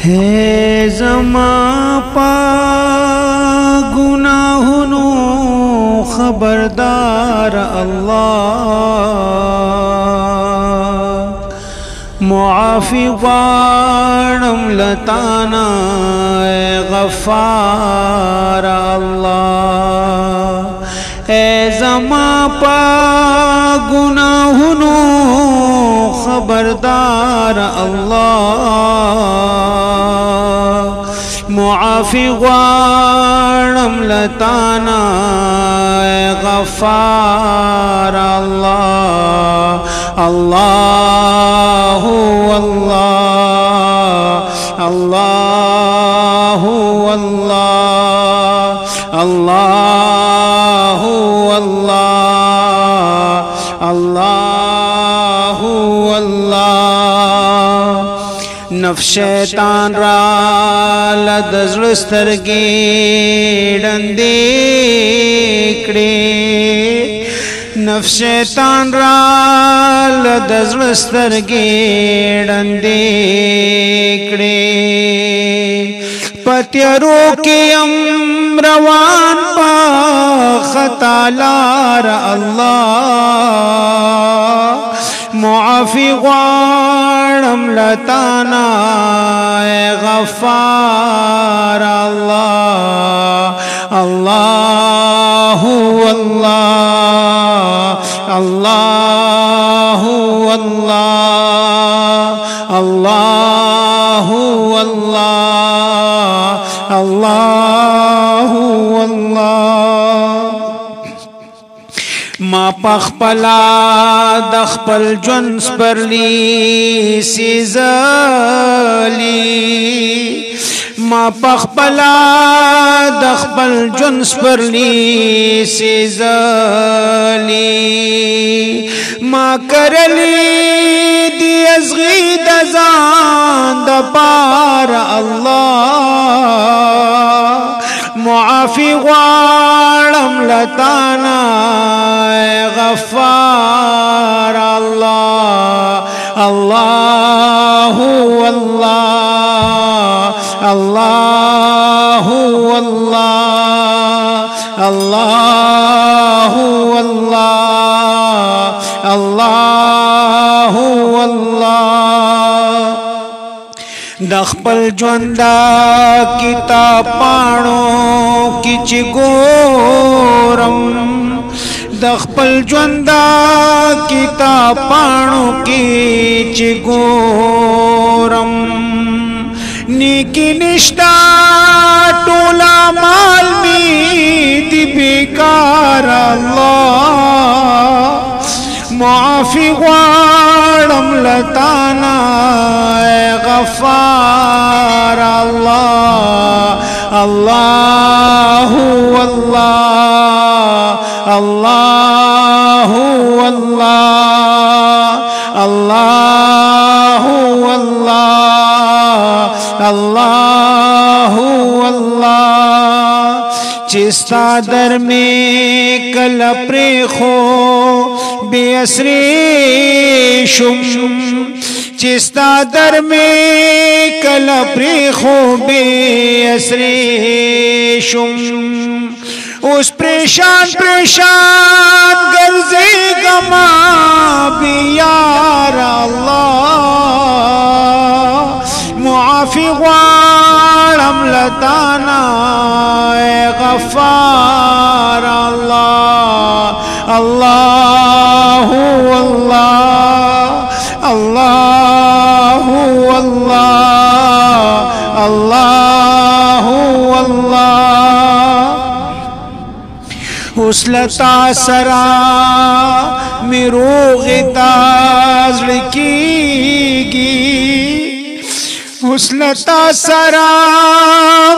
है ज़मा पा गुनाहुनो खबरदार अल्लाह मुआफ़ी वाणम लताना गफ़ार अल्लाह ए ज़मा पा गुनाहुनो खबरदार अल्लाह मुआफ़ी वाणम लताना गफ़ार अल्लाह अल्लाहु अल्लाह अल्लाहु अल्लाह अल्लाहु अल्लाह अल्लाहु अल्लाह नफ्स शैतान रा लदज़्रस्तरगे डंदे कड़े नफ्स शैतान रा लदज़्रस्तरगे डंदे कड़े पत्यरो के रवान पा खतालार अल्लाह मुआफ़ी वाणम लताना गफ़ार अल्लाह अल्लाहु अल्लाह अल्लाहु अल्लाह अल्लाहु अल्लाह अल्लाहु अल्लाह मा पखपला दखपल जुन्स परली सिजली मा पखपला दखपल जुन्स परली सिजली मा करली दी अज़गी दज़ान दपार अल्लाह मुआफ़ी वाणम लताना गफ़ार अल्लाह अल्लाहु अल्लाह अल्लाहु अल्लाह अल्लाहु अल्लाह अल्लाहु अल्लाह दखपल ज्वंदा किताब पाणो किच गोरम दखपल ज्वंदा किताब पाणो किच गोरम नीकी निष्ठा टोला माल में बेकार अल्लाह मुआफ़ी वाणम लताना गफ़ार अल्लाह अल्लाहु अल्लाह अल्लाहु अल्लाह अल्लाहु अल्लाह अल्लाहु अल्लाह चिस्ता दर में कल प्रेखो बेअसरे शुम चिस्ता दर में कल प्रेखो बेअसरे शुम उस परेशान परेशान गर्जे गमा बियार अल्लाह मुआफ़ी वाणम लताना गफ़ार अल्लाह अल्लाहु अल्लाह अल्लाहु अल्लाह अल्लाहु अल्लाह हुस्लता सरा मिरोग़िताज़ लिखीगी हुस्लता सरा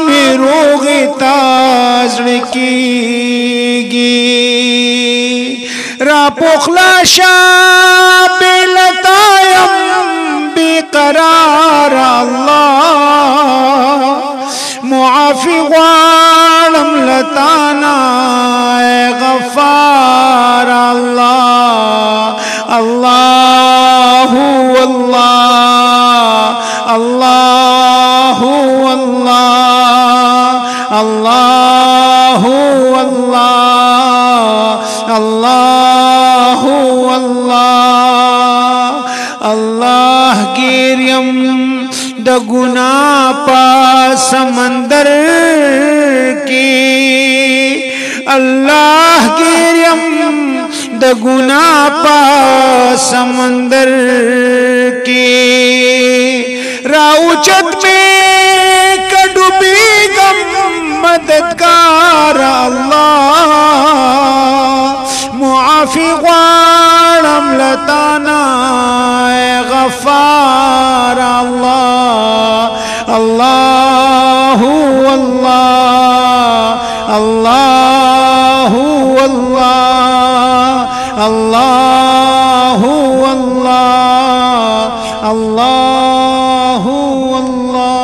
मिरोग़िताज़ लिखीगी रापुखलाशा बेलतायम बेकरार अल्लाह मुआफ़ी वाणम लताना गफ़ार अल्लाह अल्लाहु अल्लाह अल्लाह अल्लाह गिरियम द गुनाह पा समंदर की, अल्लाह गिरियम द गुनाह पा समंदर की, राउचत में कड़ुबी गम मददगार अल्लाह, मुआफी ग़ारम लताना गफ़ार अल्लाह, अल्लाहु अल्लाह, अल्लाहु अल्लाह, अल्लाहु अल्लाह, अल्लाहु अल्लाह।